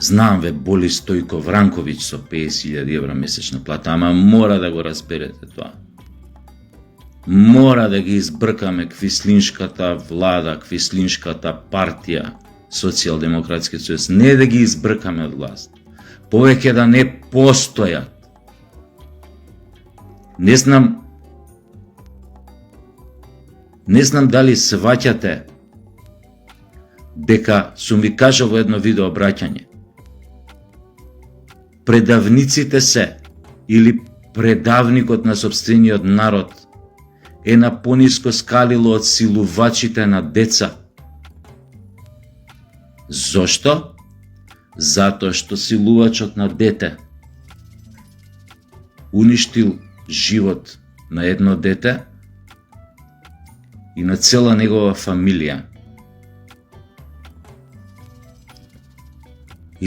Знам ве боли Стојко Вранковиќ со 50.000 евра месечна плата, ама мора да го разберете тоа. Мора да ги избркаме квислиншката влада, квислиншката партија, Социјалдемократски сојуз, не да ги избркаме од власт. Повеќе да не постојат. Не знам дали сваќате дека сум ви кажал во едно видео обраќање. Предавниците се, или предавникот на сопствениот народ е на пониско скалило од силувачите на деца. Зошто? Затоа што силувачот на дете уништил живот на едно дете и на цела негова фамилија.